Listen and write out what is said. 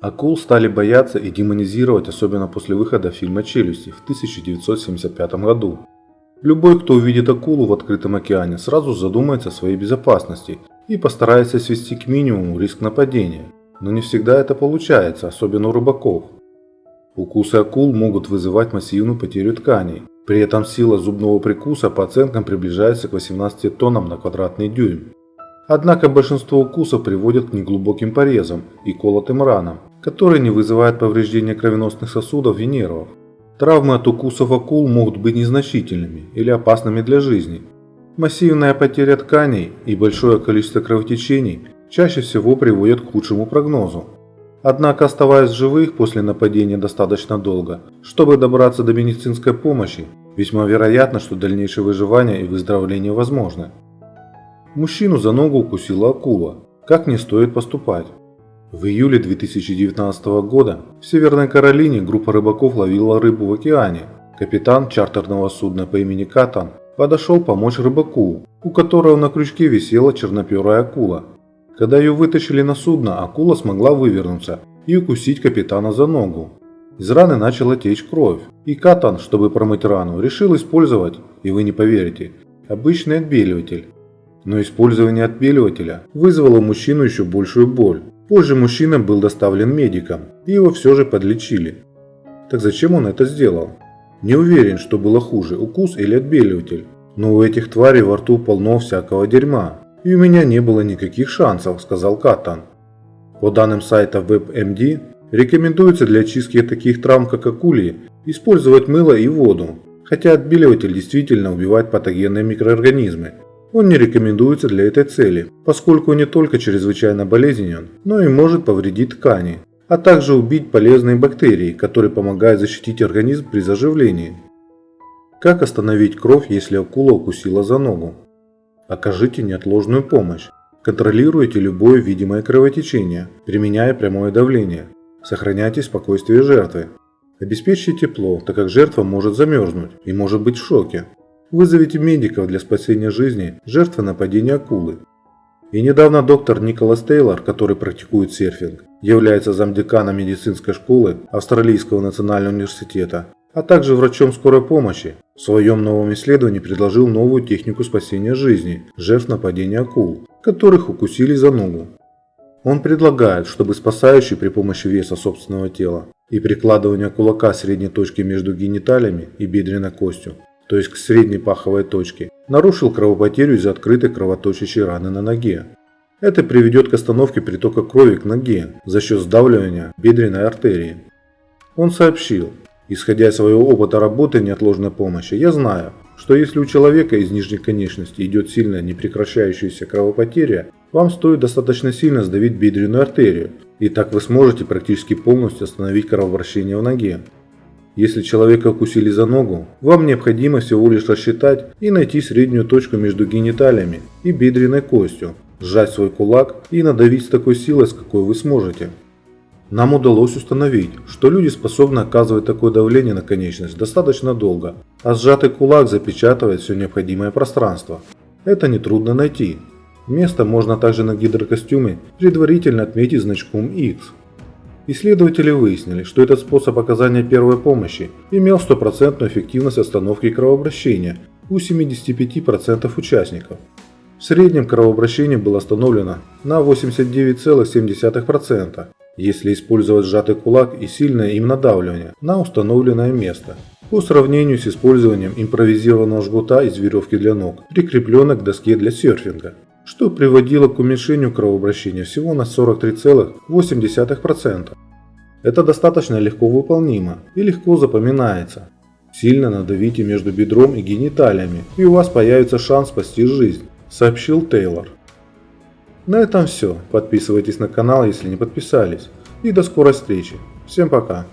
Акул стали бояться и демонизировать, особенно после выхода фильма «Челюсти» в 1975 году. Любой, кто увидит акулу в открытом океане, сразу задумается о своей безопасности и постарается свести к минимуму риск нападения. Но не всегда это получается, особенно у рыбаков. Укусы акул могут вызывать массивную потерю тканей. При этом сила зубного прикуса по оценкам приближается к 18 тоннам на квадратный дюйм. Однако большинство укусов приводят к неглубоким порезам и колотым ранам, которые не вызывают повреждения кровеносных сосудов и нервов. Травмы от укусов акул могут быть незначительными или опасными для жизни. Массивная потеря тканей и большое количество кровотечений чаще всего приводят к худшему прогнозу. Однако, оставаясь в живых после нападения достаточно долго, чтобы добраться до медицинской помощи, весьма вероятно, что дальнейшее выживание и выздоровление возможны. Мужчину за ногу укусила акула. Как не стоит поступать? В июле 2019 года в Северной Каролине группа рыбаков ловила рыбу в океане. Капитан чартерного судна по имени Катан подошел помочь рыбаку, у которого на крючке висела черноперая акула. Когда ее вытащили на судно, акула смогла вывернуться и укусить капитана за ногу. Из раны начала течь кровь, и Катан, чтобы промыть рану, решил использовать, и вы не поверите, обычный отбеливатель. Но использование отбеливателя вызвало у мужчину еще большую боль. Позже мужчина был доставлен медикам, и его все же подлечили. Так зачем он это сделал? Не уверен, что было хуже, укус или отбеливатель. Но у этих тварей во рту полно всякого дерьма, и у меня не было никаких шансов, сказал Катан. По данным сайта WebMD, рекомендуется для очистки таких травм, как акульи, использовать мыло и воду, хотя отбеливатель действительно убивает патогенные микроорганизмы. Он не рекомендуется для этой цели, поскольку не только чрезвычайно болезненен, но и может повредить ткани, а также убить полезные бактерии, которые помогают защитить организм при заживлении. Как остановить кровь, если акула укусила за ногу? Окажите неотложную помощь. Контролируйте любое видимое кровотечение, применяя прямое давление. Сохраняйте спокойствие жертвы. Обеспечьте тепло, так как жертва может замерзнуть и может быть в шоке. Вызовите медиков для спасения жизни жертвы нападения акулы. И недавно доктор Николас Тейлор, который практикует серфинг, является замдекана медицинской школы Австралийского национального университета, а также врачом скорой помощи, в своем новом исследовании предложил новую технику спасения жизни жертв нападения акул, которых укусили за ногу. Он предлагает, чтобы спасающий при помощи веса собственного тела и прикладывания кулака средней точки между гениталиями и бедренной костью, то есть к средней паховой точке, нарушил кровопотерю из-за открытой кровоточащей раны на ноге. Это приведет к остановке притока крови к ноге за счет сдавливания бедренной артерии. Он сообщил: исходя из своего опыта работы неотложной помощи, я знаю, что если у человека из нижней конечности идет сильная непрекращающаяся кровопотеря, вам стоит достаточно сильно сдавить бедренную артерию, и так вы сможете практически полностью остановить кровообращение в ноге. Если человека укусили за ногу, вам необходимо всего лишь рассчитать и найти среднюю точку между гениталиями и бедренной костью, сжать свой кулак и надавить с такой силой, с какой вы сможете. Нам удалось установить, что люди способны оказывать такое давление на конечность достаточно долго, а сжатый кулак запечатывает все необходимое пространство. Это нетрудно найти. Место можно также на гидрокостюме предварительно отметить значком X. Исследователи выяснили, что этот способ оказания первой помощи имел 100% эффективность остановки кровообращения у 75% участников. В среднем кровообращение было остановлено на 89,7%, если использовать сжатый кулак и сильное им надавливание на установленное место, по сравнению с использованием импровизированного жгута из веревки для ног, прикрепленной к доске для серфинга, что приводило к уменьшению кровообращения всего на 43,8%. Это достаточно легко выполнимо и легко запоминается. Сильно надавите между бедром и гениталиями, и у вас появится шанс спасти жизнь, сообщил Тейлор. На этом все. Подписывайтесь на канал, если не подписались. И до скорой встречи. Всем пока.